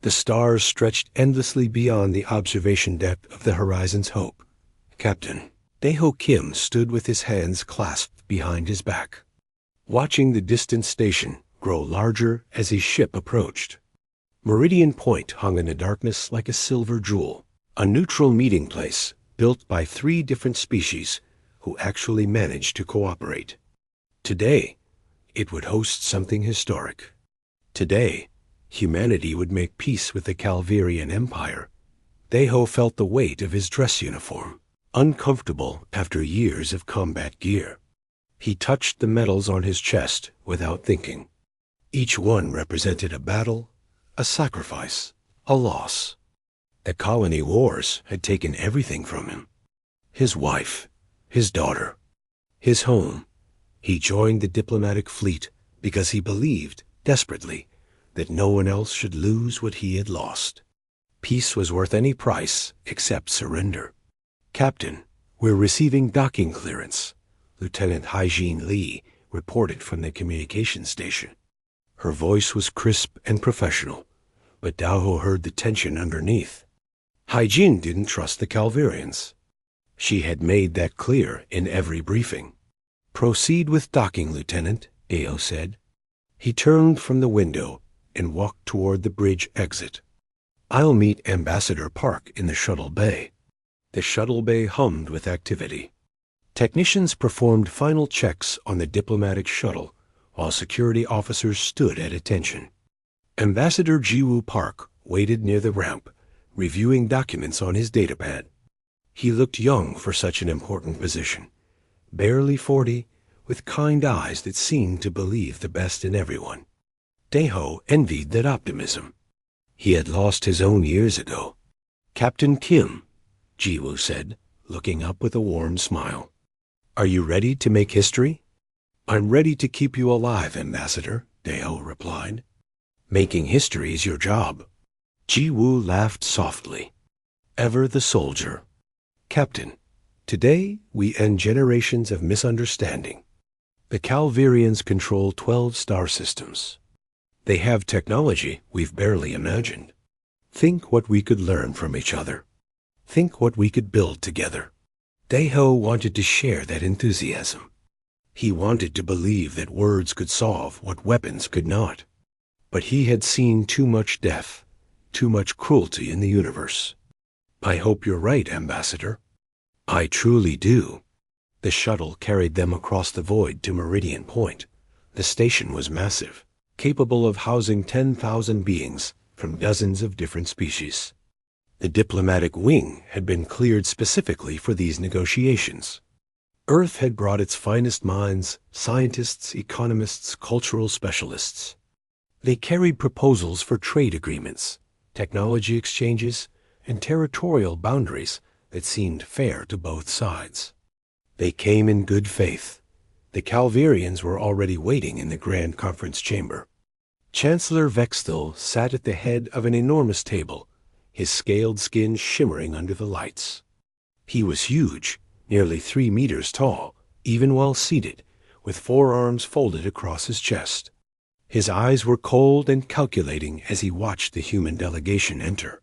The stars stretched endlessly beyond the observation depth of the horizon's hope. Captain Daeho Kim stood with his hands clasped behind his back, watching the distant station grow larger as his ship approached. Meridian Point hung in the darkness like a silver jewel, a neutral meeting place built by 3 different species who actually managed to cooperate. Today, it would host something historic. Today, humanity would make peace with the Calverian Empire. Daeho felt the weight of his dress uniform, uncomfortable after years of combat gear. He touched the medals on his chest without thinking. Each one represented a battle, a sacrifice, a loss. The colony wars had taken everything from him. His wife, his daughter, his home. He joined the diplomatic fleet because he believed, desperately, that no one else should lose what he had lost. Peace was worth any price except surrender. Captain, we're receiving docking clearance, Lieutenant Haijin Lee reported from the communication station. Her voice was crisp and professional, but Daeho heard the tension underneath. Haijin didn't trust the Calverians. She had made that clear in every briefing. Proceed with docking, Lieutenant, Daeho said. He turned from the window and walked toward the bridge exit. I'll meet Ambassador Park in the shuttle bay. The shuttle bay hummed with activity. Technicians performed final checks on the diplomatic shuttle, while security officers stood at attention. Ambassador Jiwoo Park waited near the ramp, reviewing documents on his datapad. He looked young for such an important position, barely 40, with kind eyes that seemed to believe the best in everyone. Daeho envied that optimism. He had lost his own years ago. Captain Kim, Jiwoo said, looking up with a warm smile. Are you ready to make history? I'm ready to keep you alive, Ambassador, Daeho replied. Making history is your job. Jiwoo laughed softly. Ever the soldier. Captain, today we end generations of misunderstanding. The Calverians control 12 star systems. They have technology we've barely imagined. Think what we could learn from each other. Think what we could build together. Daeho wanted to share that enthusiasm. He wanted to believe that words could solve what weapons could not. But he had seen too much death, too much cruelty in the universe. I hope you're right, Ambassador. I truly do. The shuttle carried them across the void to Meridian Point. The station was massive, capable of housing 10,000 beings from dozens of different species. The diplomatic wing had been cleared specifically for these negotiations. Earth had brought its finest minds, scientists, economists, cultural specialists. They carried proposals for trade agreements, technology exchanges, and territorial boundaries that seemed fair to both sides. They came in good faith. The Calverians were already waiting in the Grand Conference Chamber. Chancellor Vexthal sat at the head of an enormous table, his scaled skin shimmering under the lights. He was huge, nearly 3 meters tall, even while seated, with forearms folded across his chest. His eyes were cold and calculating as he watched the human delegation enter.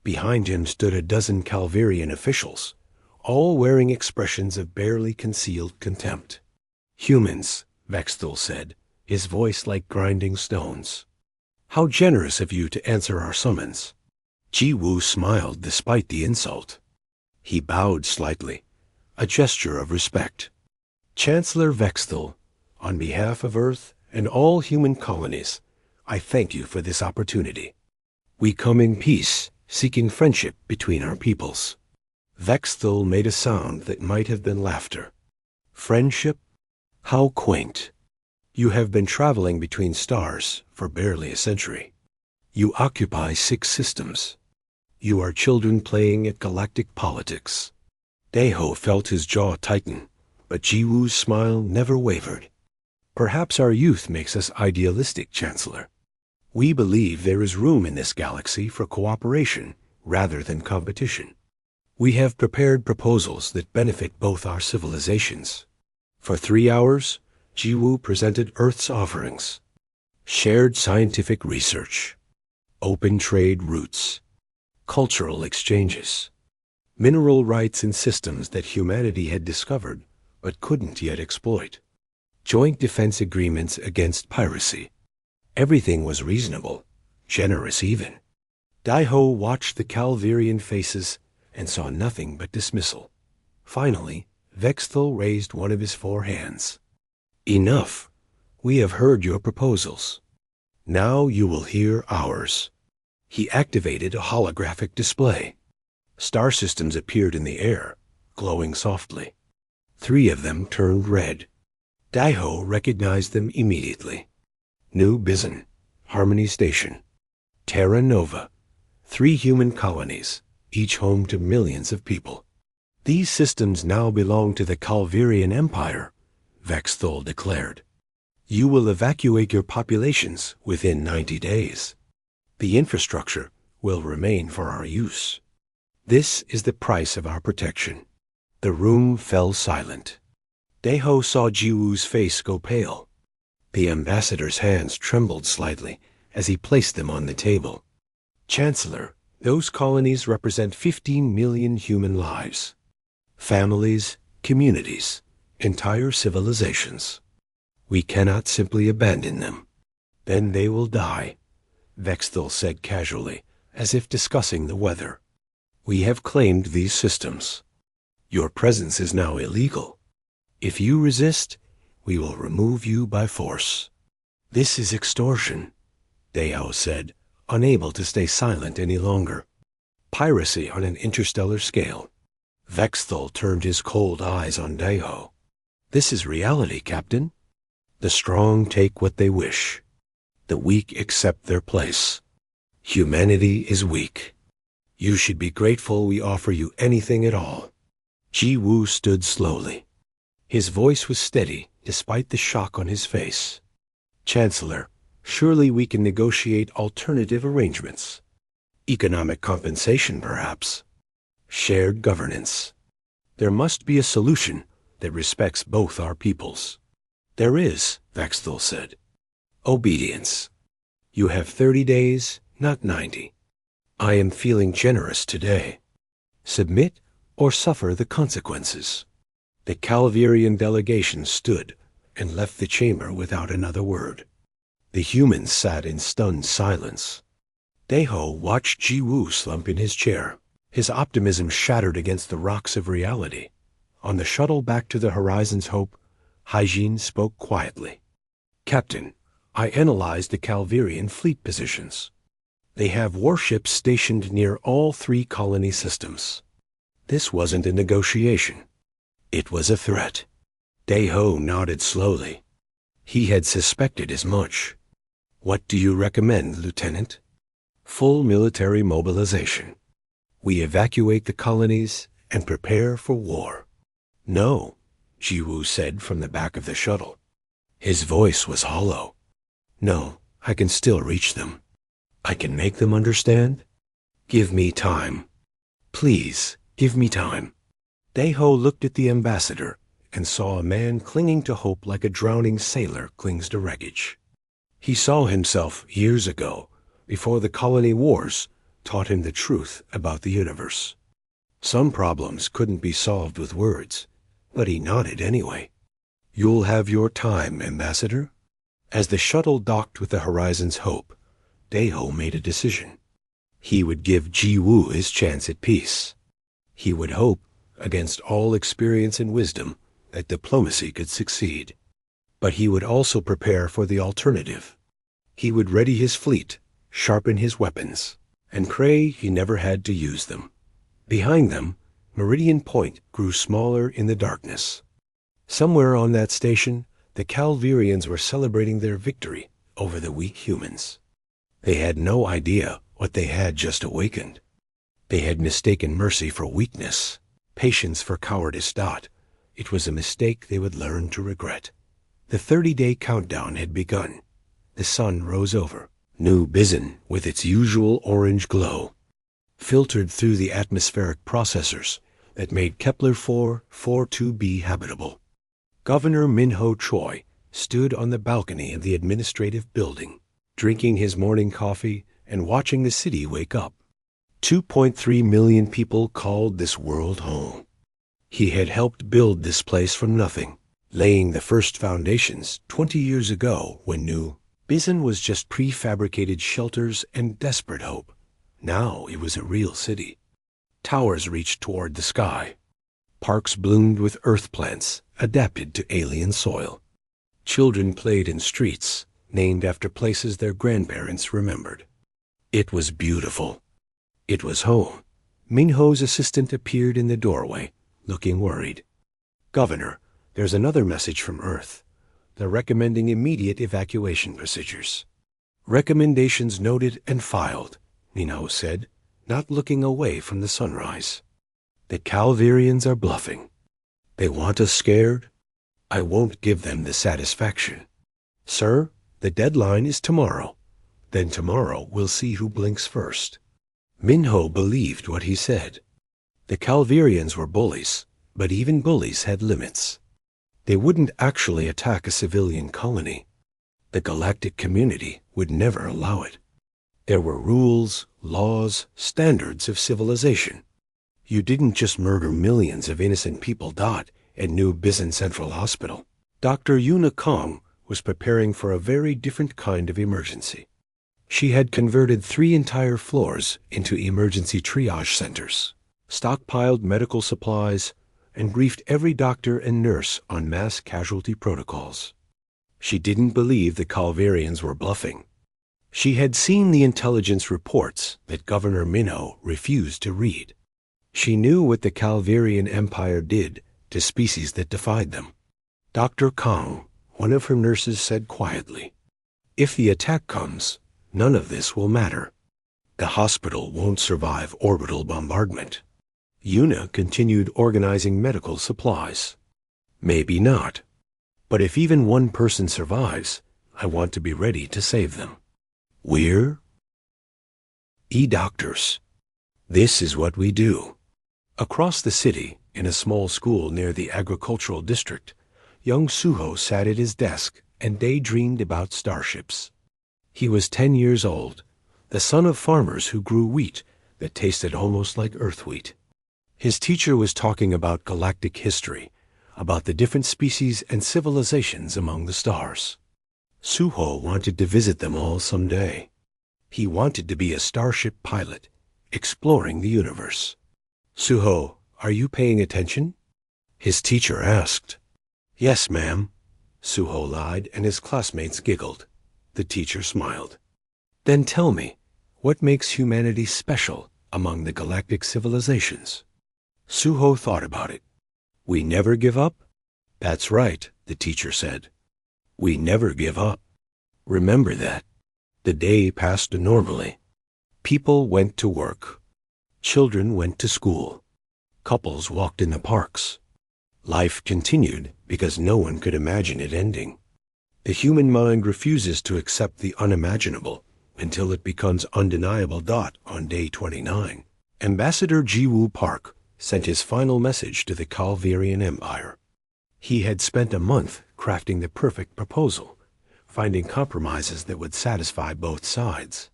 Behind him stood a dozen Calverian officials, all wearing expressions of barely concealed contempt. Humans, Vexthal said, his voice like grinding stones. How generous of you to answer our summons. Jiwoo smiled despite the insult. He bowed slightly, a gesture of respect. Chancellor Vexthal, on behalf of Earth and all human colonies, I thank you for this opportunity. We come in peace, seeking friendship between our peoples. Vexthal made a sound that might have been laughter. Friendship? How quaint. You have been traveling between stars for barely a century. You occupy 6 systems. You are children playing at galactic politics. Daeho felt his jaw tighten, but Jiwoo's smile never wavered. Perhaps our youth makes us idealistic, Chancellor. We believe there is room in this galaxy for cooperation rather than competition. We have prepared proposals that benefit both our civilizations. For 3 hours, Jiwoo presented Earth's offerings. Shared scientific research. open trade routes, cultural exchanges, mineral rights and systems that humanity had discovered but couldn't yet exploit, joint defense agreements against piracy. Everything was reasonable, generous even. Daiho watched the Calvirian faces and saw nothing but dismissal. Finally, Vexthal raised one of his 4 hands. Enough. We have heard your proposals. Now you will hear ours. He activated a holographic display. Star systems appeared in the air, glowing softly. 3 of them turned red. Daiho recognized them immediately. New Bizon, Harmony Station, Terra Nova, 3 human colonies, each home to millions of people. These systems now belong to the Calvirian Empire, Vexthal declared. You will evacuate your populations within 90 days. The infrastructure will remain for our use. This is the price of our protection. The room fell silent. Daiho saw Jiwoo's face go pale. The ambassador's hands trembled slightly as he placed them on the table. Chancellor, those colonies represent 15 million human lives. Families, communities, entire civilizations. We cannot simply abandon them. Then they will die, Vexthal said casually, as if discussing the weather. We have claimed these systems. Your presence is now illegal. If you resist, we will remove you by force. This is extortion, Daiho said, unable to stay silent any longer. Piracy on an interstellar scale. Vexthal turned his cold eyes on Daiho. This is reality, Captain. The strong take what they wish. The weak accept their place. Humanity is weak. You should be grateful we offer you anything at all. Jiwoo stood slowly. His voice was steady despite the shock on his face. Chancellor, surely we can negotiate alternative arrangements. Economic compensation, perhaps. Shared governance. There must be a solution that respects both our peoples. There is, Vexthal said. Obedience. You have 30 days, not 90. I am feeling generous today. Submit or suffer the consequences. The Calvirian delegation stood and left the chamber without another word. The humans sat in stunned silence. Daiho watched Jiwoo slump in his chair. His optimism shattered against the rocks of reality. On the shuttle back to the Horizon's Hope, Haijin spoke quietly. Captain, I analyzed the Calvirian fleet positions. They have warships stationed near all 3 colony systems. This wasn't a negotiation. It was a threat. Daiho nodded slowly. He had suspected as much. What do you recommend, Lieutenant? Full military mobilization. We evacuate the colonies and prepare for war. No, Jiwoo said from the back of the shuttle. His voice was hollow. No, I can still reach them. I can make them understand. Give me time. Please, give me time. Daiho looked at the ambassador and saw a man clinging to hope like a drowning sailor clings to wreckage. He saw himself years ago, before the colony wars taught him the truth about the universe. Some problems couldn't be solved with words, but he nodded anyway. You'll have your time, Ambassador. As the shuttle docked with the Horizon's Hope, Daiho made a decision. He would give Jiwoo his chance at peace. He would hope, against all experience and wisdom, that diplomacy could succeed. But he would also prepare for the alternative. He would ready his fleet, sharpen his weapons, and pray he never had to use them. Behind them, Meridian Point grew smaller in the darkness. Somewhere on that station, the Calvirians were celebrating their victory over the weak humans. They had no idea what they had just awakened. They had mistaken mercy for weakness, patience for cowardice. It was a mistake they would learn to regret. The 30-day countdown had begun. The sun rose over. New Bizon, with its usual orange glow, filtered through the atmospheric processors that made Kepler-4 42b habitable. Governor Minho Choi stood on the balcony of the administrative building, drinking his morning coffee and watching the city wake up. 2.3 million people called this world home. He had helped build this place from nothing, laying the first foundations 20 years ago when New Bizon was just prefabricated shelters and desperate hope. Now it was a real city. Towers reached toward the sky. Parks bloomed with earth plants adapted to alien soil. Children played in streets named after places their grandparents remembered. It was beautiful. It was home. Minho's assistant appeared in the doorway, looking worried. "Governor, there's another message from Earth. They're recommending immediate evacuation procedures." "Recommendations noted and filed," Minho said, not looking away from the sunrise. "The Calvirians are bluffing. They want us scared. I won't give them the satisfaction. Sir, the deadline is tomorrow. Then tomorrow we'll see who blinks first." Minho believed what he said. The Calvirians were bullies, but even bullies had limits. They wouldn't actually attack a civilian colony. The galactic community would never allow it. There were rules, laws, standards of civilization. You didn't just murder millions of innocent people. At New Bizon Central Hospital, Dr. Yuna Kong was preparing for a very different kind of emergency. She had converted 3 entire floors into emergency triage centers, stockpiled medical supplies, and briefed every doctor and nurse on mass casualty protocols. She didn't believe the Calvirians were bluffing. She had seen the intelligence reports that Governor Minho refused to read. She knew what the Calvirian Empire did to species that defied them. "Dr. Kong," one of her nurses said quietly, "if the attack comes, none of this will matter. The hospital won't survive orbital bombardment." Yuna continued organizing medical supplies. "Maybe not. But if even one person survives, I want to be ready to save them. We're doctors. This is what we do." Across the city, in a small school near the agricultural district, young Suho sat at his desk and daydreamed about starships. He was 10 years old, the son of farmers who grew wheat that tasted almost like earth wheat. His teacher was talking about galactic history, about the different species and civilizations among the stars. Suho wanted to visit them all someday. He wanted to be a starship pilot, exploring the universe. "Suho, are you paying attention?" his teacher asked. "Yes, ma'am," Suho lied, and his classmates giggled. The teacher smiled. "Then tell me, what makes humanity special among the galactic civilizations?" Suho thought about it. "We never give up?" "That's right," the teacher said. "We never give up. Remember that." The day passed normally. People went to work. Children went to school. Couples walked in the parks. Life continued because no one could imagine it ending. The human mind refuses to accept the unimaginable until it becomes undeniable. On day 29, Ambassador Jiwoo Park sent his final message to the Calvirian Empire. He had spent a month crafting the perfect proposal, finding compromises that would satisfy both sides.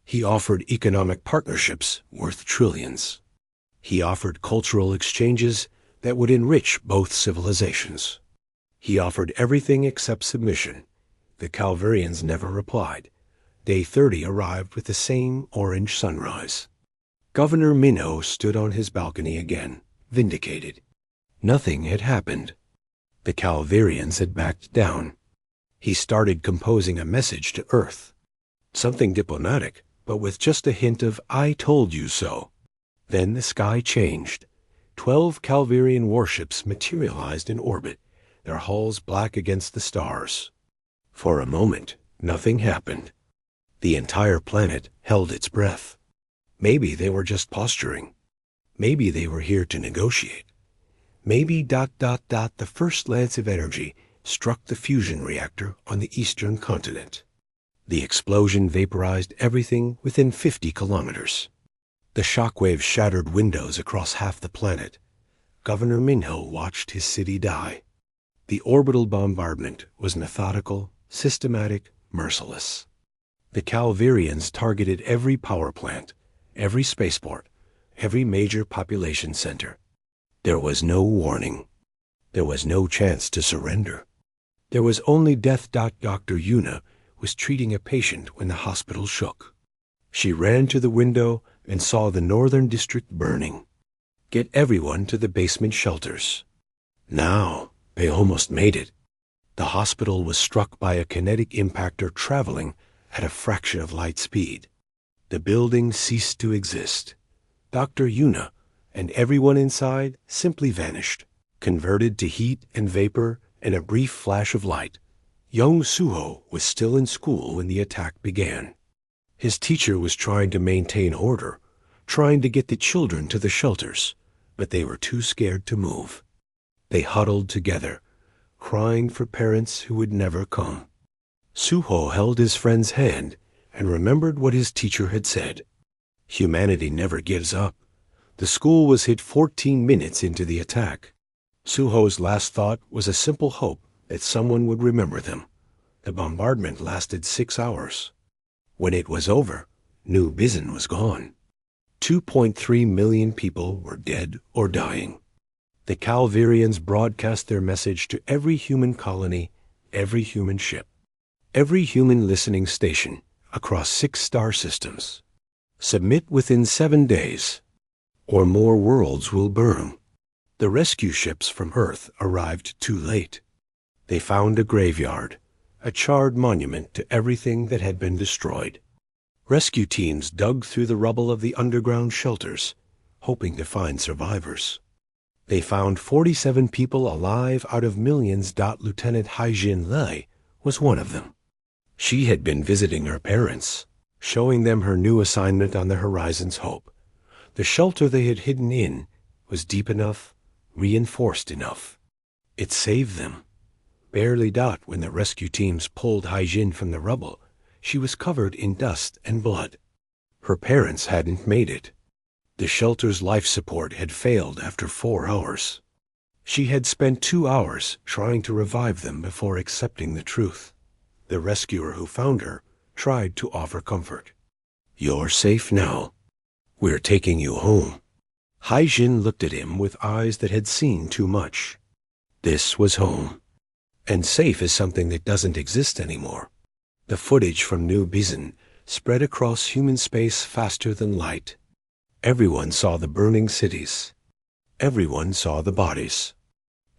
He offered economic partnerships worth trillions. He offered cultural exchanges that would enrich both civilizations. He offered everything except submission. The Calvirians never replied. Day 30 arrived with the same orange sunrise. Governor Minho stood on his balcony again, vindicated. Nothing had happened. The Calvirians had backed down. He started composing a message to Earth. Something diplomatic, but with just a hint of "I told you so." Then the sky changed. 12 Calvirian warships materialized in orbit, their hulls black against the stars. For a moment, nothing happened. The entire planet held its breath. Maybe they were just posturing. Maybe they were here to negotiate. Maybe ... the first lance of energy struck the fusion reactor on the eastern continent. The explosion vaporized everything within 50 kilometers. The shockwave shattered windows across half the planet. Governor Minho watched his city die. The orbital bombardment was methodical, systematic, merciless. The Calvirians targeted every power plant, every spaceport, every major population center. There was no warning. There was no chance to surrender. There was only death. Dr. Yuna was treating a patient when the hospital shook. She ran to the window and saw the northern district burning. Get everyone to the basement shelters. Now, they almost made it. The hospital was struck by a kinetic impactor traveling at a fraction of light speed. The building ceased to exist. Dr. Yuna and everyone inside simply vanished, converted to heat and vapor in a brief flash of light. Young Suho was still in school when the attack began. His teacher was trying to maintain order, trying to get the children to the shelters, but they were too scared to move. They huddled together, crying for parents who would never come. Suho held his friend's hand and remembered what his teacher had said. Humanity never gives up. The school was hit 14 minutes into the attack. Suho's last thought was a simple hope that someone would remember them. The bombardment lasted 6 hours. When it was over, New Bizin was gone. 2.3 million people were dead or dying. The Calvirians broadcast their message to every human colony, every human ship, every human listening station across 6 star systems. Submit within 7 days, or more worlds will burn. The rescue ships from Earth arrived too late. They found a graveyard, a charred monument to everything that had been destroyed. Rescue teams dug through the rubble of the underground shelters, hoping to find survivors. They found 47 people alive out of millions. Lieutenant Haijin Lei was one of them. She had been visiting her parents, showing them her new assignment on the Horizon's Hope. The shelter they had hidden in was deep enough, reinforced enough. It saved them. Barely. When the rescue teams pulled Haijin from the rubble, she was covered in dust and blood. Her parents hadn't made it. The shelter's life support had failed after 4 hours. She had spent 2 hours trying to revive them before accepting the truth. The rescuer who found her tried to offer comfort. "You're safe now. We're taking you home." Haijin looked at him with eyes that had seen too much. This was home. And safe is something that doesn't exist anymore. The footage from New Bizin spread across human space faster than light. Everyone saw the burning cities. Everyone saw the bodies.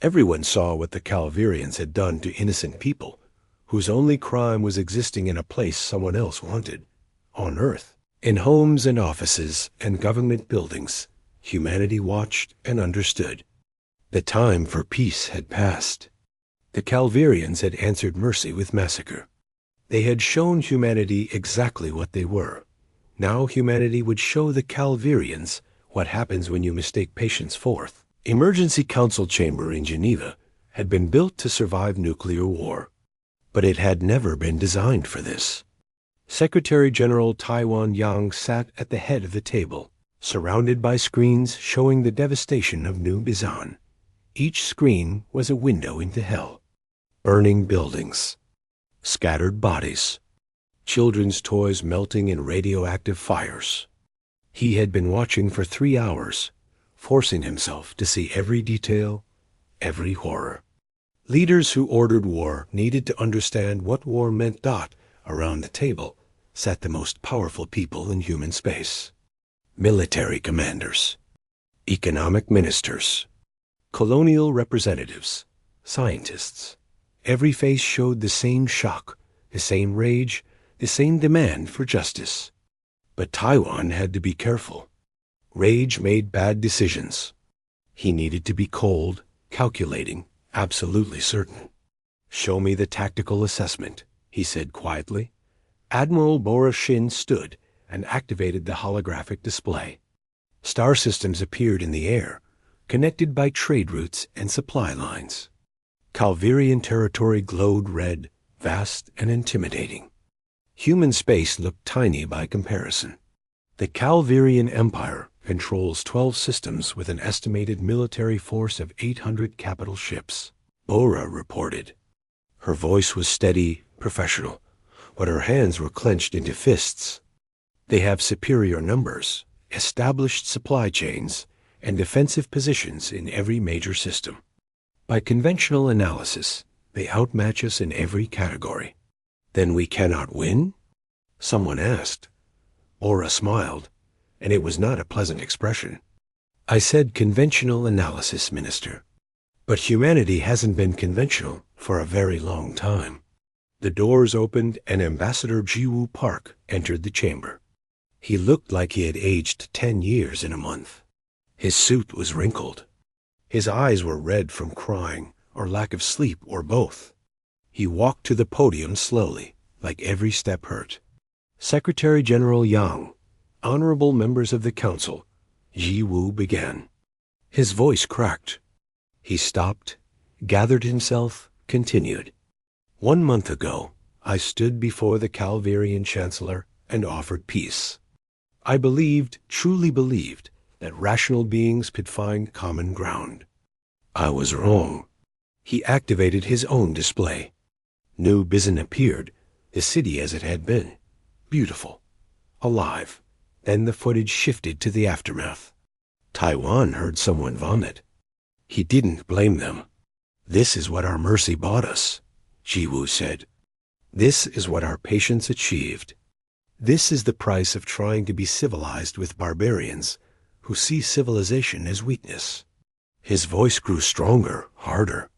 Everyone saw what the Calvirians had done to innocent people, whose only crime was existing in a place someone else wanted, on Earth. In homes and offices and government buildings, humanity watched and understood. The time for peace had passed. The Calvirians had answered mercy with massacre. They had shown humanity exactly what they were. Now humanity would show the Calvirians what happens when you mistake patience for. Emergency Council Chamber in Geneva had been built to survive nuclear war, but it had never been designed for this. Secretary General Taiwan Yang sat at the head of the table, surrounded by screens showing the devastation of New Bizan. Each screen was a window into hell. Burning buildings, scattered bodies, children's toys melting in radioactive fires. He had been watching for 3 hours, forcing himself to see every detail, every horror. Leaders who ordered war needed to understand what war meant. Around the table sat the most powerful people in human space. Military commanders, economic ministers, colonial representatives, scientists. Every face showed the same shock, the same rage, the same demand for justice. But Taiwan had to be careful. Rage made bad decisions. He needed to be cold, calculating, absolutely certain. "Show me the tactical assessment," he said quietly. Admiral Bora Shin stood and activated the holographic display. Star systems appeared in the air, connected by trade routes and supply lines. Calvirian territory glowed red, vast and intimidating. Human space looked tiny by comparison. The Calvirian Empire controls 12 systems with an estimated military force of 800 capital ships, Bora reported. Her voice was steady, professional. but her hands were clenched into fists. They have superior numbers, established supply chains, and defensive positions in every major system. By conventional analysis, they outmatch us in every category. Then we cannot win? Someone asked. Aura smiled, and it was not a pleasant expression. I said conventional analysis, Minister. But humanity hasn't been conventional for a very long time. The doors opened and Ambassador Jiwoo Park entered the chamber. He looked like he had aged 10 years in a month. His suit was wrinkled. His eyes were red from crying or lack of sleep or both. He walked to the podium slowly, like every step hurt. Secretary General Yang, honorable members of the council, Jiwoo began. His voice cracked. He stopped, gathered himself, continued. 1 month ago, I stood before the Calvarian Chancellor and offered peace. I believed, truly believed, that rational beings could find common ground. I was wrong. He activated his own display. New Bizin appeared, the city as it had been, beautiful, alive. Then the footage shifted to the aftermath. Taiwan heard someone vomit. He didn't blame them. This is what our mercy bought us, Jiwoo said. This is what our patience achieved. This is the price of trying to be civilized with barbarians who see civilization as weakness. His voice grew stronger, harder.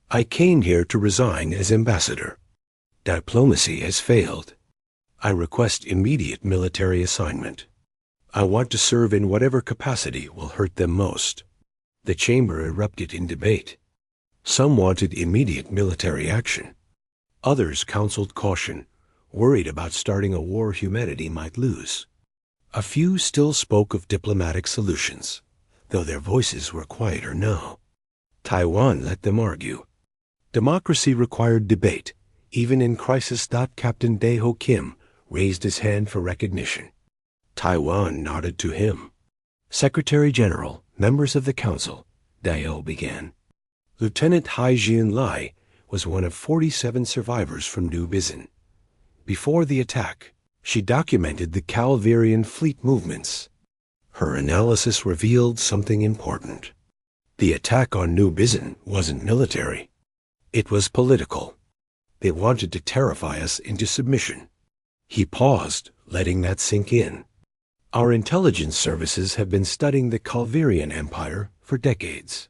I came here to resign as ambassador. Diplomacy has failed. I request immediate military assignment. I want to serve in whatever capacity will hurt them most. The chamber erupted in debate. Some wanted immediate military action. Others counseled caution, worried about starting a war humanity might lose. A few still spoke of diplomatic solutions, though their voices were quieter now. Taiwan let them argue. Democracy required debate, even in crisis. Captain Dae-ho Kim raised his hand for recognition. Taiwan nodded to him. Secretary General, members of the council, Dae-ho began. Lieutenant Hai-Jin Lai was one of 47 survivors from New Bizin. Before the attack, she documented the Calvarian fleet movements. Her analysis revealed something important. The attack on New Bizin wasn't military. It was political. They wanted to terrify us into submission. He paused, letting that sink in. Our intelligence services have been studying the Calvarian Empire for decades.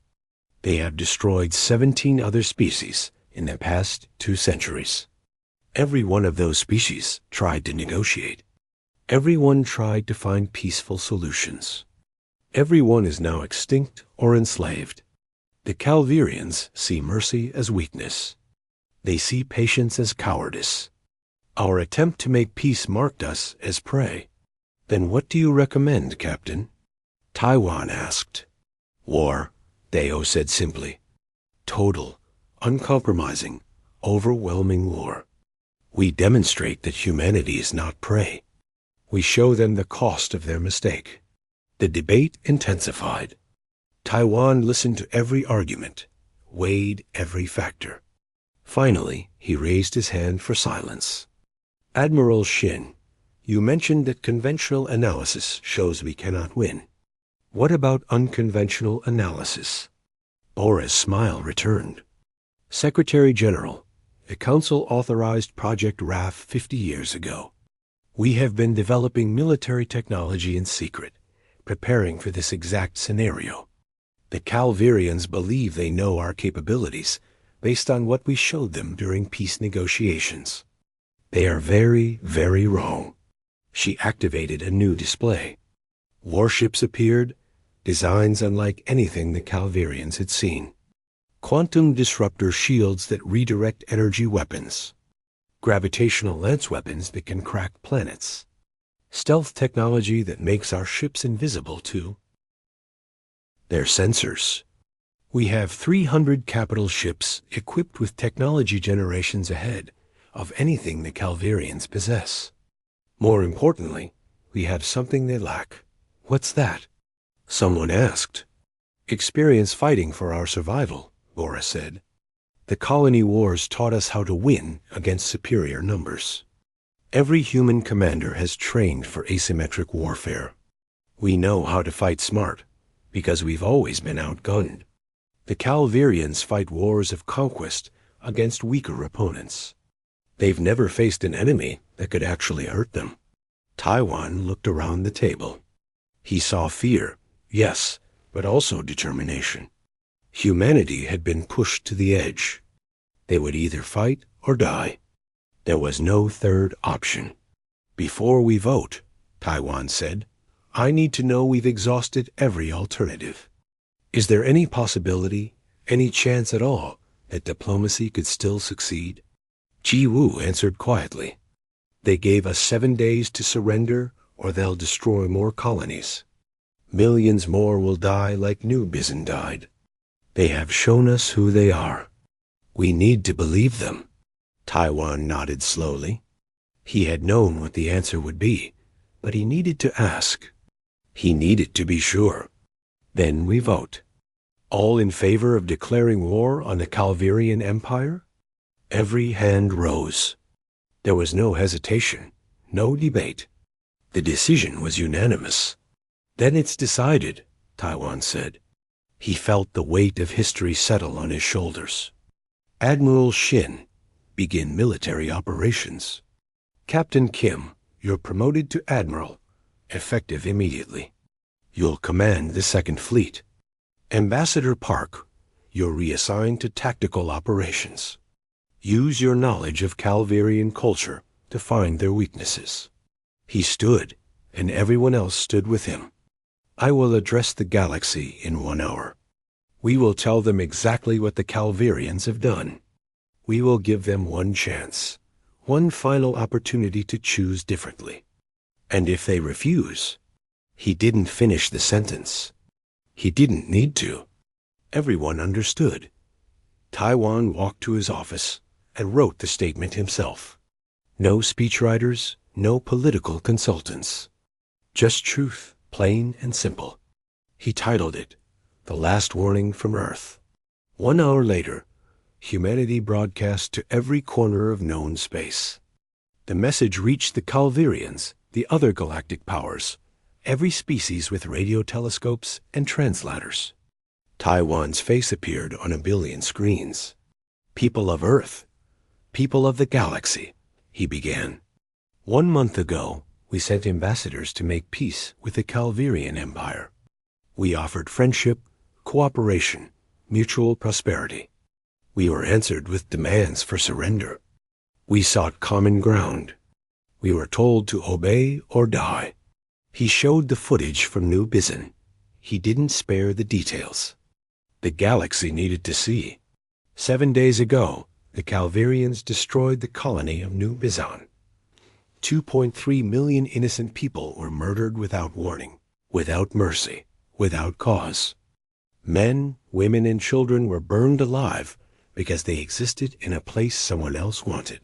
They have destroyed 17 other species in the past 2 centuries. Every one of those species tried to negotiate. Everyone tried to find peaceful solutions. Everyone is now extinct or enslaved. The Calvarians see mercy as weakness. They see patience as cowardice. Our attempt to make peace marked us as prey. Then what do you recommend, Captain? Taiwan asked. War, Dae-ho said simply. Total, uncompromising, overwhelming war. We demonstrate that humanity is not prey. We show them the cost of their mistake. The debate intensified. Taiwan listened to every argument, weighed every factor. Finally, he raised his hand for silence. Admiral Shin, you mentioned that conventional analysis shows we cannot win. What about unconventional analysis? Bora's smile returned. Secretary General, the Council authorized Project RAF 50 years ago. We have been developing military technology in secret, preparing for this exact scenario. The Calvarians believe they know our capabilities based on what we showed them during peace negotiations. They are very, very wrong. She activated a new display. Warships appeared, designs unlike anything the Calvarians had seen. Quantum disruptor shields that redirect energy weapons. Gravitational lance weapons that can crack planets. Stealth technology that makes our ships invisible to their sensors. We have 300 capital ships equipped with technology generations ahead of anything the Calvarians possess. More importantly, we have something they lack. What's that? Someone asked. Experience fighting for our survival, Bora said. The colony wars taught us how to win against superior numbers. Every human commander has trained for asymmetric warfare. We know how to fight smart, because we've always been outgunned. The Calvirians fight wars of conquest against weaker opponents. They've never faced an enemy that could actually hurt them. Taiwan looked around the table. He saw fear, yes, but also determination. Humanity had been pushed to the edge. They would either fight or die. There was no third option. Before we vote, Taiwan said, I need to know we've exhausted every alternative. Is there any possibility, any chance at all, that diplomacy could still succeed? Ji Wu answered quietly. They gave us 7 days to surrender, or they'll destroy more colonies. Millions more will die like New Bizen died. They have shown us who they are. We need to believe them. Taiwan nodded slowly. He had known what the answer would be, but he needed to ask. He needed to be sure. Then we vote. All in favor of declaring war on the Calvirian Empire? Every hand rose. There was no hesitation, no debate. The decision was unanimous. Then it's decided, Taiwan said. He felt the weight of history settle on his shoulders. Admiral Shin, begin military operations. Captain Kim, you're promoted to Admiral, effective immediately. You'll command the Second Fleet. Ambassador Park, you're reassigned to tactical operations. Use your knowledge of Calvirian culture to find their weaknesses. He stood, and everyone else stood with him. I will address the galaxy in 1 hour. We will tell them exactly what the Calvirians have done. We will give them one chance, one final opportunity to choose differently. And if they refuse, he didn't finish the sentence. He didn't need to. Everyone understood. Taiwan walked to his office and wrote the statement himself. No speechwriters, no political consultants. Just truth, plain and simple. He titled it, The Last Warning from Earth. 1 hour later, humanity broadcast to every corner of known space. The message reached the Calvirians, the other galactic powers, every species with radio telescopes and translators. Taiwan's face appeared on 1 billion screens. People of Earth, people of the galaxy, he began. 1 month ago, we sent ambassadors to make peace with the Calvirian Empire. We offered friendship, cooperation, mutual prosperity. We were answered with demands for surrender. We sought common ground. We were told to obey or die. He showed the footage from New Bizen. He didn't spare the details. The galaxy needed to see. 7 days ago, the Calvirians destroyed the colony of New Bizan. 2.3 million innocent people were murdered without warning, without mercy, without cause. Men, women, and children were burned alive because they existed in a place someone else wanted.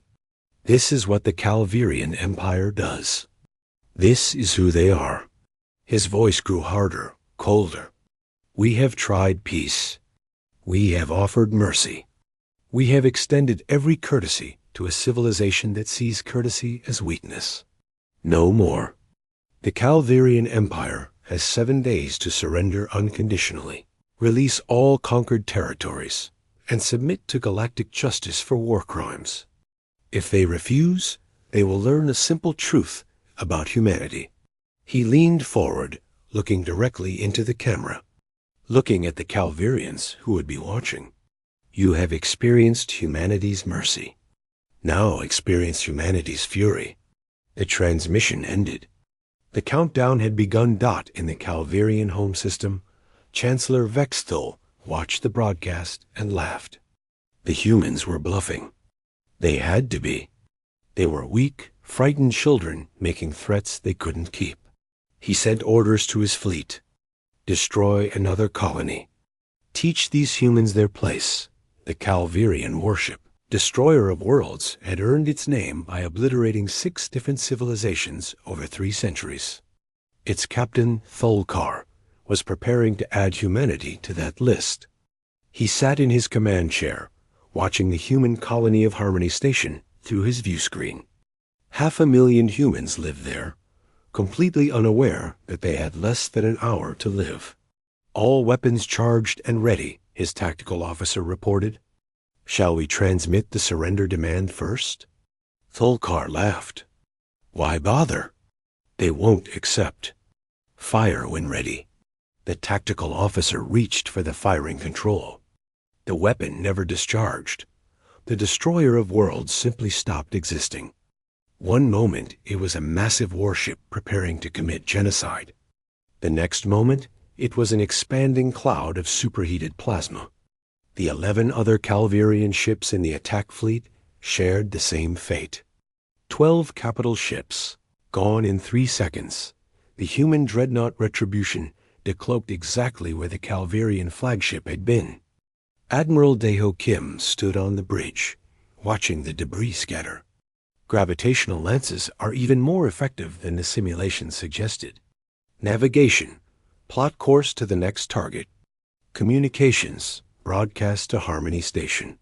This is what the Calvirian Empire does. This is who they are. His voice grew harder, colder. We have tried peace. We have offered mercy. We have extended every courtesy to a civilization that sees courtesy as weakness. No more. The Calvirian Empire has 7 days to surrender unconditionally, release all conquered territories, and submit to galactic justice for war crimes. If they refuse, they will learn a simple truth about humanity. He leaned forward, looking directly into the camera, looking at the Calvirians who would be watching. You have experienced humanity's mercy. Now experience humanity's fury. The transmission ended. The countdown had begun. In the Calvirian home system, Chancellor Vexthul watched the broadcast and laughed. The humans were bluffing. They had to be. They were weak, frightened children making threats they couldn't keep. He sent orders to his fleet. Destroy another colony. Teach these humans their place. The Calvirian warship, Destroyer of Worlds, had earned its name by obliterating 6 different civilizations over 3 centuries. Its captain, Thulkar, was preparing to add humanity to that list. He sat in his command chair, watching the human colony of Harmony Station through his view screen. 500,000 humans lived there, completely unaware that they had less than an hour to live. All weapons charged and ready, his tactical officer reported. Shall we transmit the surrender demand first? Thulkar laughed. Why bother? They won't accept. Fire when ready. The tactical officer reached for the firing control. The weapon never discharged. The destroyer of worlds simply stopped existing. One moment, it was a massive warship preparing to commit genocide. The next moment, it was an expanding cloud of superheated plasma. The 11 other Calvirian ships in the attack fleet shared the same fate. 12 capital ships, gone in 3 seconds. The human dreadnought Retribution decloaked exactly where the Calvirian flagship had been. Admiral Daeho Kim stood on the bridge, watching the debris scatter. Gravitational lenses are even more effective than the simulation suggested. Navigation, plot course to the next target. Communications, broadcast to Harmony Station.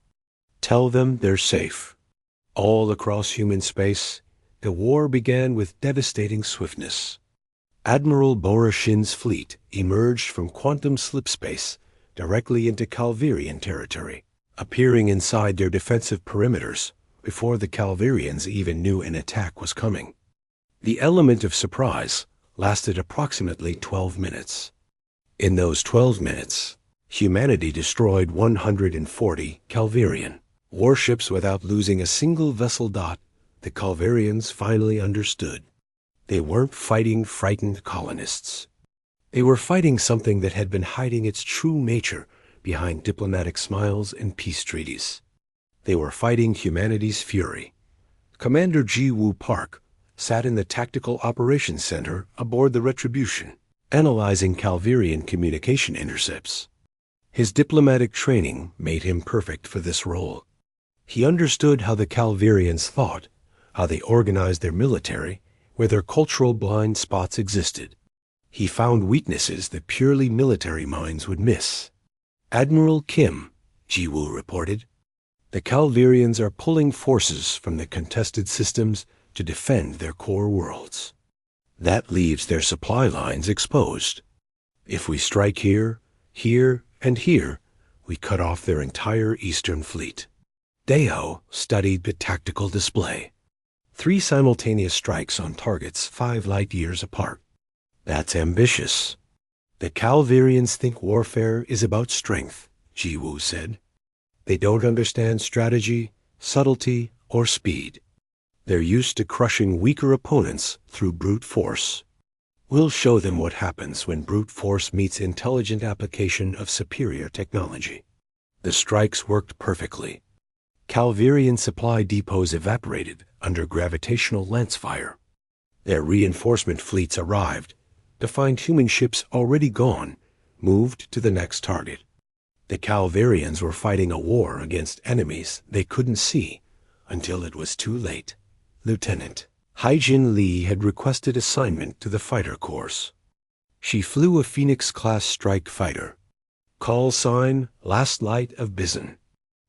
Tell them they're safe. All across human space, the war began with devastating swiftness. Admiral Borashin's fleet emerged from quantum slipspace directly into Calvirian territory, appearing inside their defensive perimeters before the Calvirians even knew an attack was coming. The element of surprise lasted approximately 12 minutes. In those 12 minutes, humanity destroyed 140 Calvirian warships without losing a single vessel dot. The Calvirians finally understood. They weren't fighting frightened colonists. They were fighting something that had been hiding its true nature behind diplomatic smiles and peace treaties. They were fighting humanity's fury. Commander Ji-Woo Park sat in the Tactical Operations Center aboard the Retribution, analyzing Calvirian communication intercepts. His diplomatic training made him perfect for this role. He understood how the Calvirians thought, how they organized their military, where their cultural blind spots existed. He found weaknesses that purely military minds would miss. Admiral Kim, Ji-Woo reported, the Calvirians are pulling forces from the contested systems to defend their core worlds. That leaves their supply lines exposed. If we strike here, here, and here, we cut off their entire eastern fleet. Daeho studied the tactical display. 3 simultaneous strikes on targets 5 light-years apart. That's ambitious. The Calvirians think warfare is about strength, Ji-Woo said. They don't understand strategy, subtlety, or speed. They're used to crushing weaker opponents through brute force. We'll show them what happens when brute force meets intelligent application of superior technology. The strikes worked perfectly. Calvirian supply depots evaporated under gravitational lance fire. Their reinforcement fleets arrived to find human ships already gone, moved to the next target. The Calvirians were fighting a war against enemies they couldn't see until it was too late. Lieutenant Haijin Lee had requested assignment to the fighter course. She flew a Phoenix-class strike fighter. Call sign, Last Light of Bison.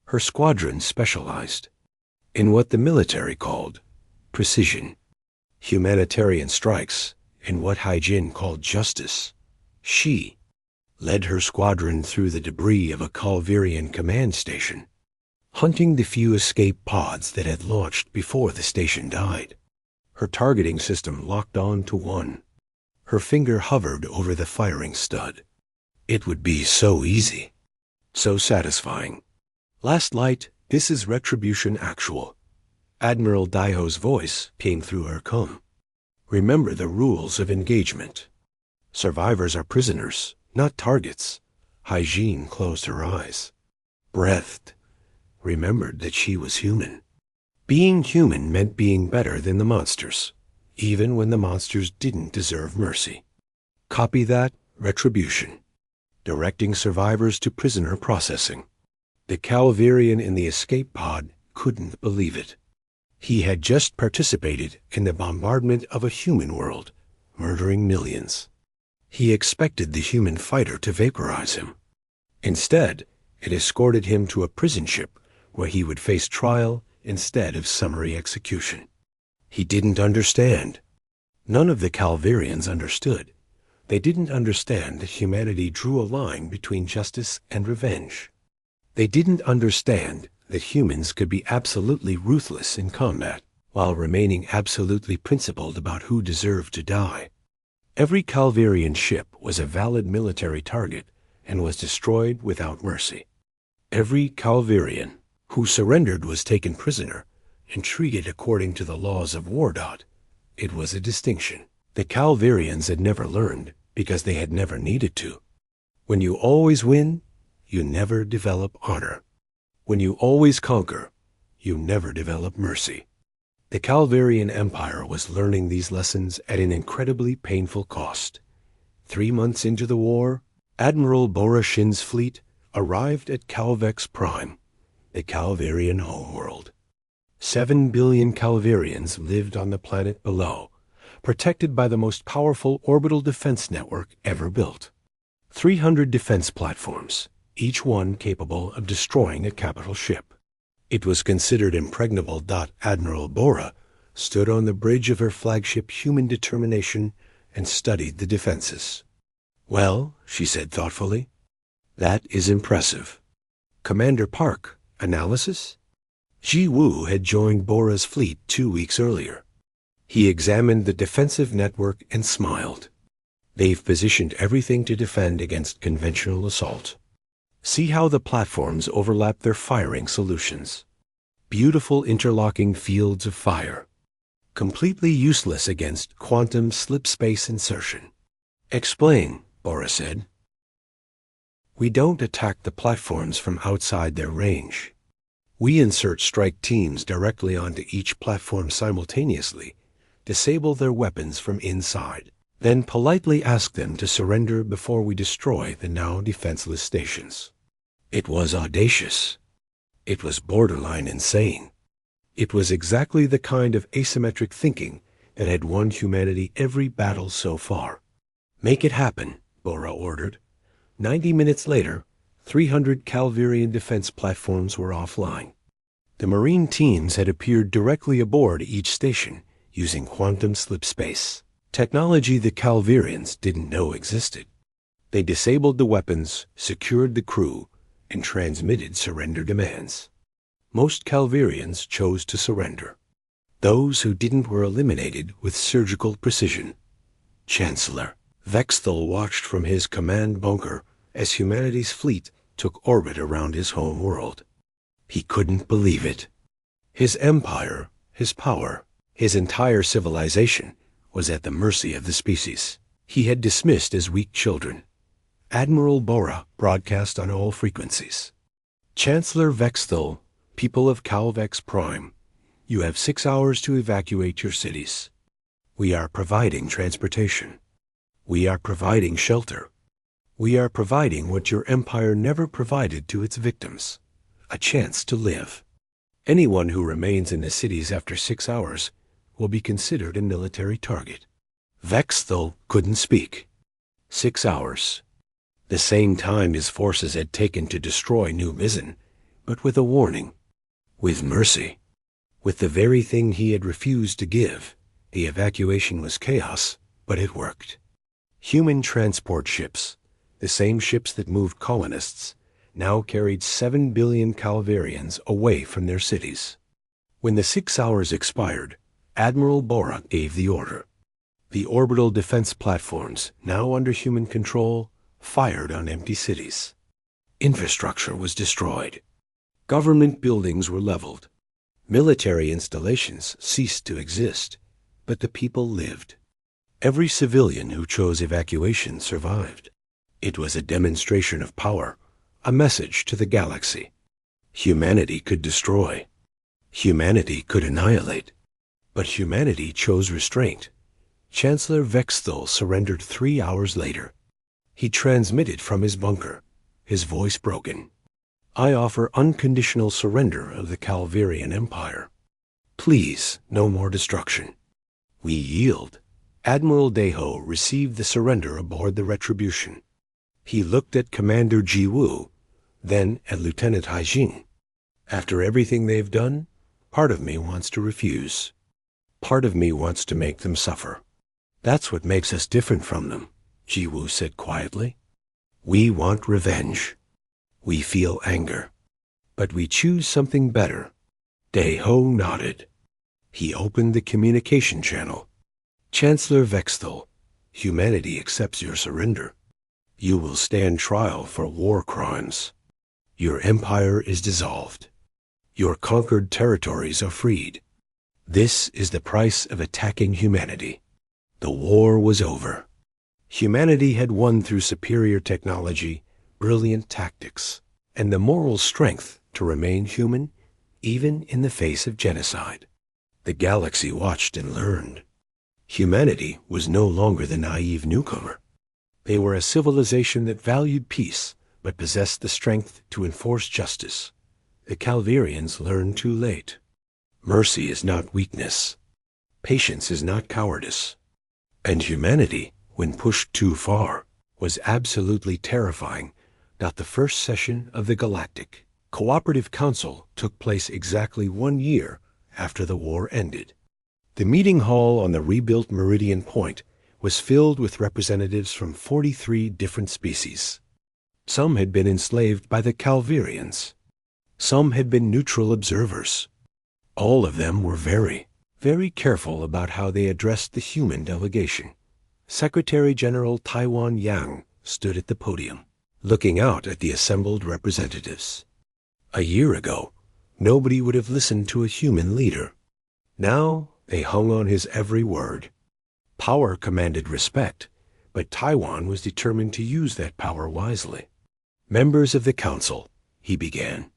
Her squadron specialized in what the military called precision, humanitarian strikes, and what Haijin called justice. She led her squadron through the debris of a Calvirian command station, hunting the few escape pods that had launched before the station died. Her targeting system locked on to one. Her finger hovered over the firing stud. It would be so easy, so satisfying. Last Light, this is Retribution Actual. Admiral Daeho's voice came through her com. Remember the rules of engagement. Survivors are prisoners, not targets. Haijin closed her eyes, breathed, remembered that she was human. Being human meant being better than the monsters, even when the monsters didn't deserve mercy. Copy that, Retribution. Directing survivors to prisoner processing. The Calvirian in the escape pod couldn't believe it. He had just participated in the bombardment of a human world, murdering millions. He expected the human fighter to vaporize him. Instead, it escorted him to a prison ship where he would face trial instead of summary execution. He didn't understand. None of the Calvarians understood. They didn't understand that humanity drew a line between justice and revenge. They didn't understand that humans could be absolutely ruthless in combat, while remaining absolutely principled about who deserved to die. Every Calvarian ship was a valid military target and was destroyed without mercy. Every Calvarian who surrendered was taken prisoner and treated according to the laws of war. It was a distinction the Calvarians had never learned because they had never needed to. When you always win, you never develop honor. When you always conquer, you never develop mercy. The Calvarian Empire was learning these lessons at an incredibly painful cost. 3 months into the war, Admiral Bora Shin's fleet arrived at Calvex Prime, the Calvarian homeworld. 7 billion Calvarians lived on the planet below, protected by the most powerful orbital defense network ever built. 300 defense platforms, each one capable of destroying a capital ship. It was considered impregnable. Admiral Bora stood on the bridge of her flagship Human Determination and studied the defenses. "Well," she said thoughtfully, "that is impressive. Commander Park, analysis?" Ji Woo had joined Bora's fleet 2 weeks earlier. He examined the defensive network and smiled. "They've positioned everything to defend against conventional assault. See how the platforms overlap their firing solutions. Beautiful interlocking fields of fire. Completely useless against quantum slip space insertion." "Explain," Bora said. "We don't attack the platforms from outside their range. We insert strike teams directly onto each platform simultaneously, disable their weapons from inside, then politely ask them to surrender before we destroy the now defenseless stations." It was audacious. It was borderline insane. It was exactly the kind of asymmetric thinking that had won humanity every battle so far. "Make it happen," Bora ordered. 90 minutes later, 300 Calvarian defense platforms were offline. The Marine teams had appeared directly aboard each station using quantum slip space, technology the Calvarians didn't know existed. They disabled the weapons, secured the crew, and transmitted surrender demands. Most Calvarians chose to surrender. Those who didn't were eliminated with surgical precision. Chancellor Vexthal watched from his command bunker as humanity's fleet took orbit around his home world. He couldn't believe it. His empire, his power, his entire civilization was at the mercy of the species he had dismissed as weak children. Admiral Bora broadcast on all frequencies. "Chancellor Vexthal, people of Calvex Prime, you have 6 hours to evacuate your cities. We are providing transportation. We are providing shelter. We are providing what your empire never provided to its victims, a chance to live. Anyone who remains in the cities after 6 hours will be considered a military target." Vexthal couldn't speak. 6 hours. The same time his forces had taken to destroy New Mizzen, but with a warning, with mercy, with the very thing he had refused to give. The evacuation was chaos, but it worked. Human transport ships, the same ships that moved colonists, now carried 7 billion Calvarians away from their cities. When the 6 hours expired, Admiral Bora gave the order. The orbital defense platforms, now under human control, fired on empty cities. Infrastructure was destroyed. Government buildings were leveled. Military installations ceased to exist, but the people lived. Every civilian who chose evacuation survived. It was a demonstration of power, a message to the galaxy. Humanity could destroy. Humanity could annihilate. But humanity chose restraint. Chancellor Vexthal surrendered 3 hours later. He transmitted from his bunker, his voice broken. "I offer unconditional surrender of the Calvarian Empire. Please, no more destruction. We yield." Admiral Deho received the surrender aboard the Retribution. He looked at Commander Ji Woo, then at Lieutenant Haijing. "After everything they've done, part of me wants to refuse." Part of me wants to make them suffer. That's what makes us different from them, Jiwoo said quietly. We want revenge. We feel anger. But we choose something better. Dae-ho nodded. He opened the communication channel. Chancellor Vexthal, humanity accepts your surrender. You will stand trial for war crimes. Your empire is dissolved. Your conquered territories are freed. This is the price of attacking humanity. The war was over. Humanity had won through superior technology, brilliant tactics, and the moral strength to remain human, even in the face of genocide. The galaxy watched and learned. Humanity was no longer the naive newcomer. They were a civilization that valued peace, but possessed the strength to enforce justice. The Calvarians learned too late. Mercy is not weakness. Patience is not cowardice. And humanity, when pushed too far, was absolutely terrifying. The first session of the Galactic Cooperative Council took place exactly 1 year after the war ended. The meeting hall on the rebuilt Meridian Point was filled with representatives from 43 different species. Some had been enslaved by the Calvarians. Some had been neutral observers. All of them were very, very careful about how they addressed the human delegation. Secretary General Taiwan Yang stood at the podium, looking out at the assembled representatives. A year ago, nobody would have listened to a human leader. Now they hung on his every word. Power commanded respect, but Taiwan was determined to use that power wisely. Members of the council, he began.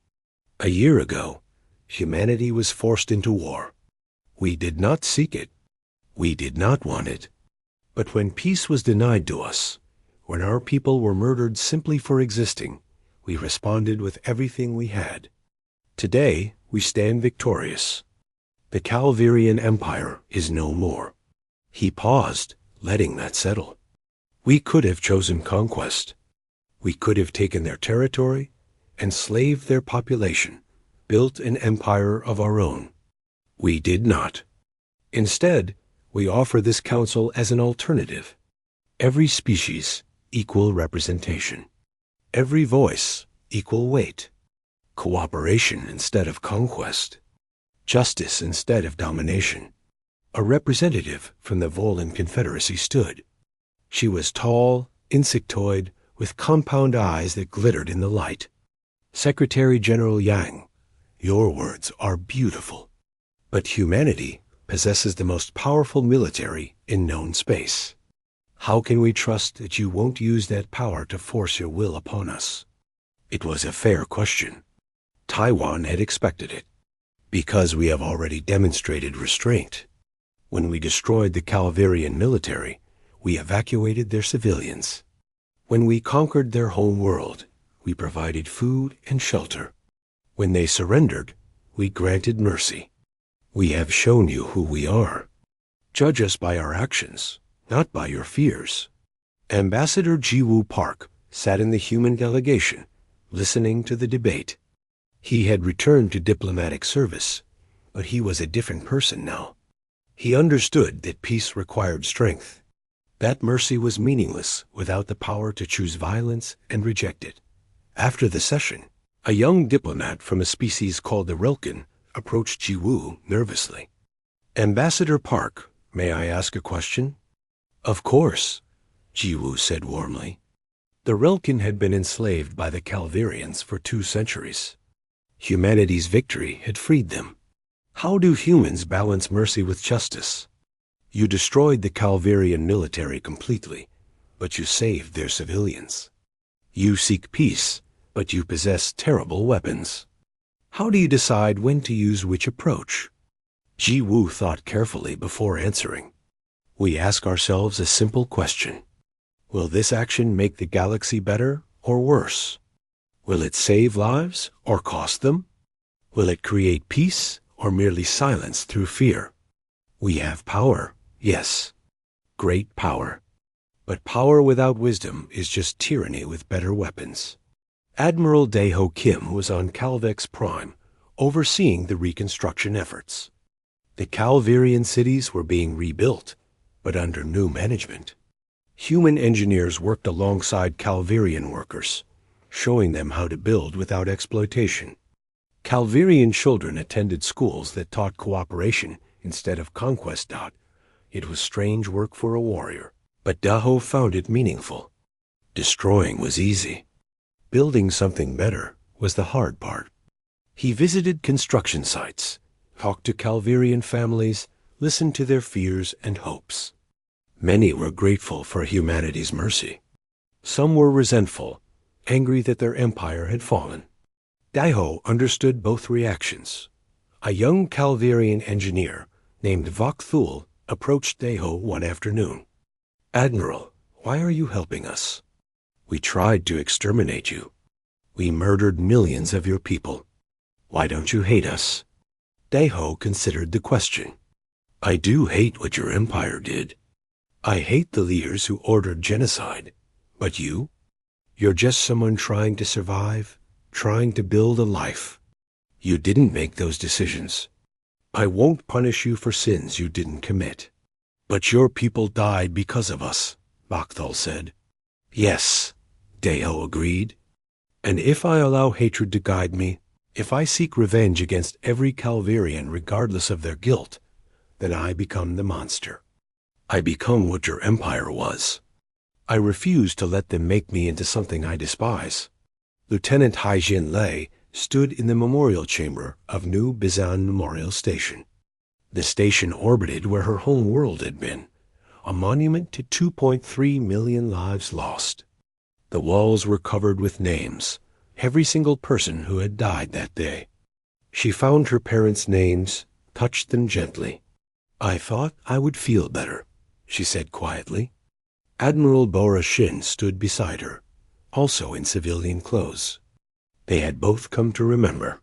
A year ago, humanity was forced into war. We did not seek it. We did not want it. But when peace was denied to us, when our people were murdered simply for existing, we responded with everything we had. Today, we stand victorious. The Calvarian Empire is no more. He paused, letting that settle. We could have chosen conquest. We could have taken their territory, enslaved their population, built an empire of our own. We did not. Instead, we offer this council as an alternative. Every species, equal representation. Every voice, equal weight. Cooperation instead of conquest. Justice instead of domination. A representative from the Volan Confederacy stood. She was tall, insectoid, with compound eyes that glittered in the light. Secretary General Yang, your words are beautiful. But humanity possesses the most powerful military in known space. How can we trust that you won't use that power to force your will upon us? It was a fair question. Taiwan had expected it. Because we have already demonstrated restraint. When we destroyed the Calvarian military, we evacuated their civilians. When we conquered their home world, we provided food and shelter. When they surrendered, we granted mercy. We have shown you who we are. Judge us by our actions, not by your fears. Ambassador Jiwoo Park sat in the human delegation, listening to the debate. He had returned to diplomatic service, but he was a different person now. He understood that peace required strength. That mercy was meaningless without the power to choose violence and reject it. After the session, a young diplomat from a species called the Relkin approached Jiwoo nervously. Ambassador Park, may I ask a question? Of course, Jiwoo said warmly. The Relkin had been enslaved by the Calvarians for 2 centuries. Humanity's victory had freed them. How do humans balance mercy with justice? You destroyed the Calvarian military completely, but you saved their civilians. You seek peace, but you possess terrible weapons. How do you decide when to use which approach? Jiwoo thought carefully before answering. We ask ourselves a simple question. Will this action make the galaxy better or worse? Will it save lives or cost them? Will it create peace or merely silence through fear? We have power, yes, great power. But power without wisdom is just tyranny with better weapons. Admiral Dae-ho Kim was on Calvex Prime, overseeing the reconstruction efforts. The Calvirian cities were being rebuilt, but under new management. Human engineers worked alongside Calvirian workers, showing them how to build without exploitation. Calvirian children attended schools that taught cooperation instead of conquest. It was strange work for a warrior, but Daho found it meaningful. Destroying was easy. Building something better was the hard part. He visited construction sites, talked to Calvirian families, listened to their fears and hopes. Many were grateful for humanity's mercy. Some were resentful, angry that their empire had fallen. Daiho understood both reactions. A young Calvirian engineer named Vakthul approached Daiho one afternoon. "Admiral, why are you helping us? We tried to exterminate you. We murdered millions of your people. Why don't you hate us?" Daiho considered the question. "I do hate what your empire did. I hate the leaders who ordered genocide. But you? You're just someone trying to survive, trying to build a life. You didn't make those decisions. I won't punish you for sins you didn't commit. But your people died because of us," Vakthul said. "Yes," Daiho agreed. "And if I allow hatred to guide me, if I seek revenge against every Calvirian regardless of their guilt, then I become the monster. I become what your empire was. I refuse to let them make me into something I despise." Lieutenant Haijin Lei stood in the memorial chamber of New Bizan Memorial Station. The station orbited where her home world had been, a monument to 2.3 million lives lost. The walls were covered with names, every single person who had died that day. She found her parents' names, touched them gently. "I thought I would feel better," she said quietly. Admiral Bora Shin stood beside her, also in civilian clothes. They had both come to remember.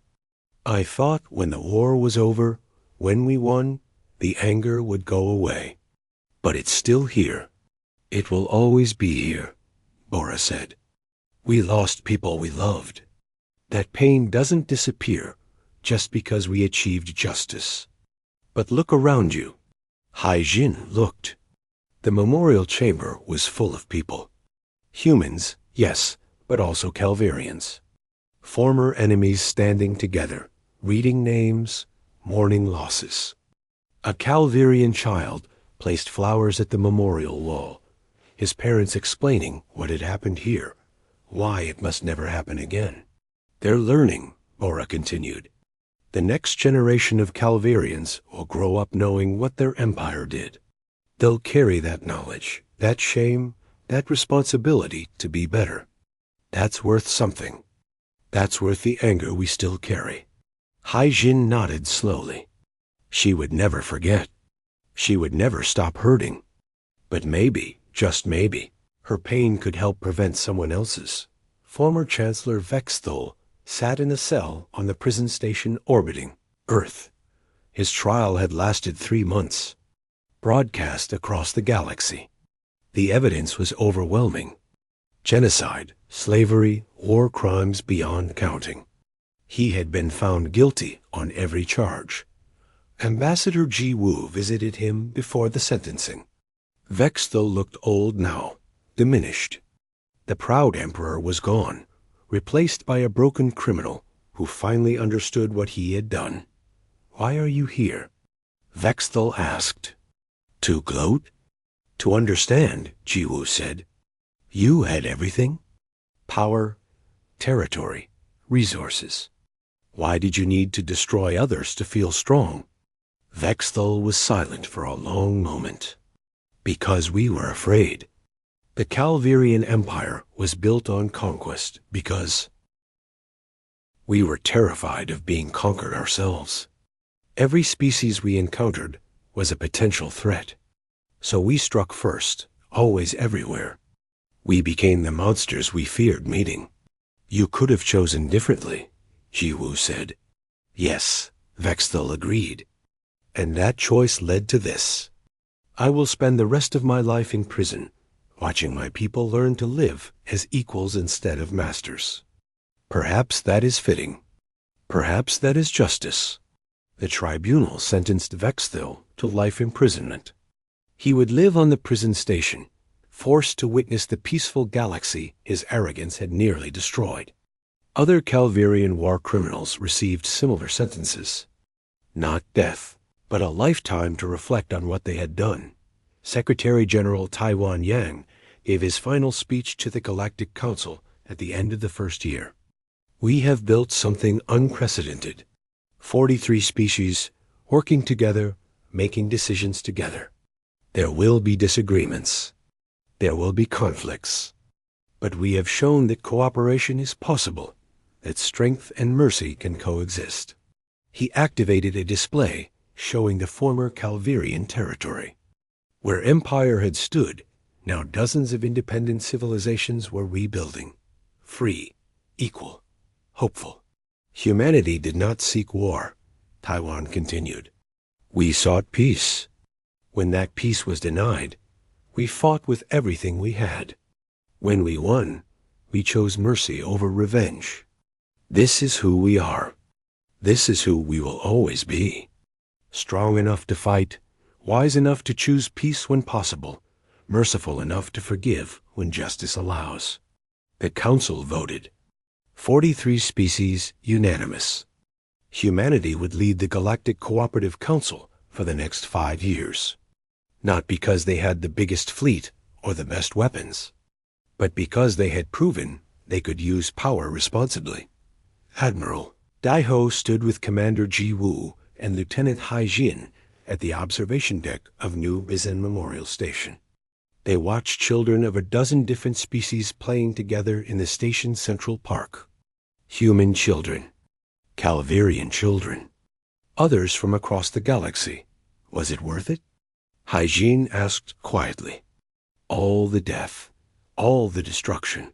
"I thought when the war was over, when we won, the anger would go away. But it's still here. It will always be here," Bora said. "We lost people we loved. That pain doesn't disappear just because we achieved justice. But look around you." Haijin looked. The memorial chamber was full of people. Humans, yes, but also Calvirians. Former enemies standing together, reading names, mourning losses. A Calvirian child placed flowers at the memorial wall, his parents explaining what had happened here, why it must never happen again. "They're learning," Bora continued. "The next generation of Calvirians will grow up knowing what their empire did. They'll carry that knowledge, that shame, that responsibility to be better. That's worth something. That's worth the anger we still carry." Haijin nodded slowly. She would never forget. She would never stop hurting. But maybe, just maybe, her pain could help prevent someone else's. Former Chancellor Vexthul sat in a cell on the prison station orbiting Earth. His trial had lasted 3 months. Broadcast across the galaxy. The evidence was overwhelming. Genocide, slavery, war crimes beyond counting. He had been found guilty on every charge. Ambassador Ji Wu visited him before the sentencing. Vexthul looked old now, diminished. The proud emperor was gone, replaced by a broken criminal who finally understood what he had done. "Why are you here?" Vexthul asked. "To gloat?" "To understand," Ji Wu said. "You had everything. Power, territory, resources. Why did you need to destroy others to feel strong?" Vexthul was silent for a long moment. "Because we were afraid. The Calvirian Empire was built on conquest because we were terrified of being conquered ourselves. Every species we encountered was a potential threat. So we struck first, always everywhere. We became the monsters we feared meeting." "You could have chosen differently," Ji Wu said. "Yes," Vexthul agreed. "And that choice led to this. I will spend the rest of my life in prison, watching my people learn to live as equals instead of masters. Perhaps that is fitting. Perhaps that is justice." The tribunal sentenced Vexthil to life imprisonment. He would live on the prison station, forced to witness the peaceful galaxy his arrogance had nearly destroyed. Other Calvarian war criminals received similar sentences. Not death, but a lifetime to reflect on what they had done. Secretary General Taiwan Yang gave his final speech to the Galactic Council at the end of the first year. We have built something unprecedented. 43 species working together, making decisions together. There will be disagreements. There will be conflicts. But we have shown that cooperation is possible, that strength and mercy can coexist. He activated a display showing the former Calvarian territory. Where empire had stood, now dozens of independent civilizations were rebuilding. Free, equal, hopeful. Humanity did not seek war, Taiwan continued. We sought peace. When that peace was denied, we fought with everything we had. When we won, we chose mercy over revenge. This is who we are. This is who we will always be. Strong enough to fight, wise enough to choose peace when possible, merciful enough to forgive when justice allows. The Council voted. 43 species unanimous. Humanity would lead the Galactic Cooperative Council for the next 5 years. Not because they had the biggest fleet or the best weapons, but because they had proven they could use power responsibly. Admiral Daiho stood with Commander Ji Woo and Lieutenant Hai Jin at the observation deck of New Bizen Memorial Station. They watched children of a dozen different species playing together in the station's central park. Human children, Calvarian children, others from across the galaxy. Was it worth it? Hai Jin asked quietly. All the death, all the destruction.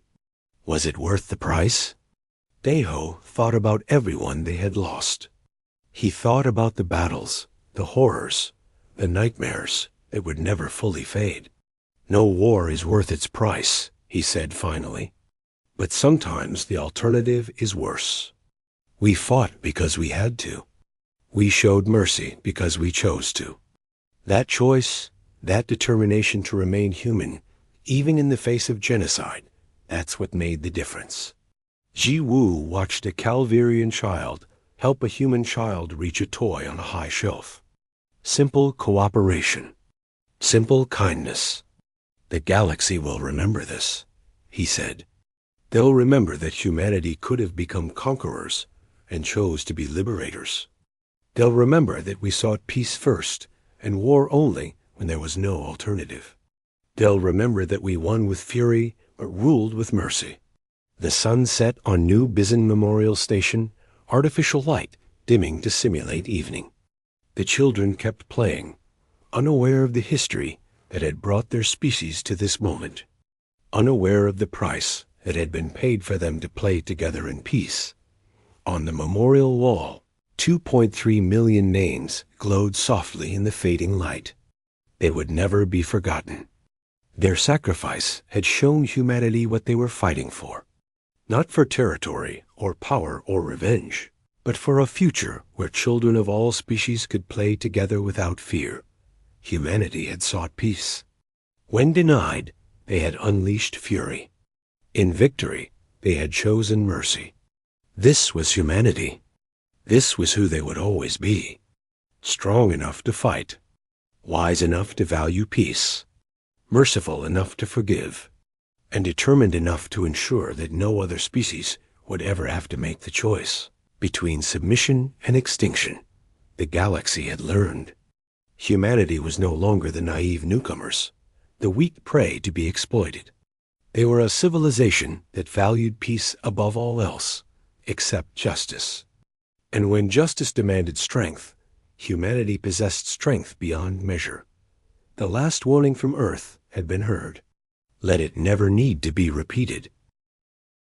Was it worth the price? Daiho thought about everyone they had lost. He thought about the battles, the horrors, the nightmares that would never fully fade. No war is worth its price, he said finally. But sometimes the alternative is worse. We fought because we had to. We showed mercy because we chose to. That choice, that determination to remain human, even in the face of genocide, that's what made the difference. Ji Woo watched a Calvarian child help a human child reach a toy on a high shelf. Simple cooperation. Simple kindness. The galaxy will remember this, he said. They'll remember that humanity could have become conquerors and chose to be liberators. They'll remember that we sought peace first and war only when there was no alternative. They'll remember that we won with fury but ruled with mercy. The sun set on New Bizen Memorial Station, artificial light dimming to simulate evening. The children kept playing, unaware of the history that had brought their species to this moment, unaware of the price that had been paid for them to play together in peace. On the memorial wall, 2.3 million names glowed softly in the fading light. They would never be forgotten. Their sacrifice had shown humanity what they were fighting for. Not for territory or power or revenge, but for a future where children of all species could play together without fear. Humanity had sought peace. When denied, they had unleashed fury. In victory, they had chosen mercy. This was humanity. This was who they would always be. Strong enough to fight. Wise enough to value peace. Merciful enough to forgive. And determined enough to ensure that no other species would ever have to make the choice between submission and extinction. The galaxy had learned. Humanity was no longer the naive newcomers, the weak prey to be exploited. They were a civilization that valued peace above all else, except justice. And when justice demanded strength, humanity possessed strength beyond measure. The last warning from Earth had been heard. Let it never need to be repeated.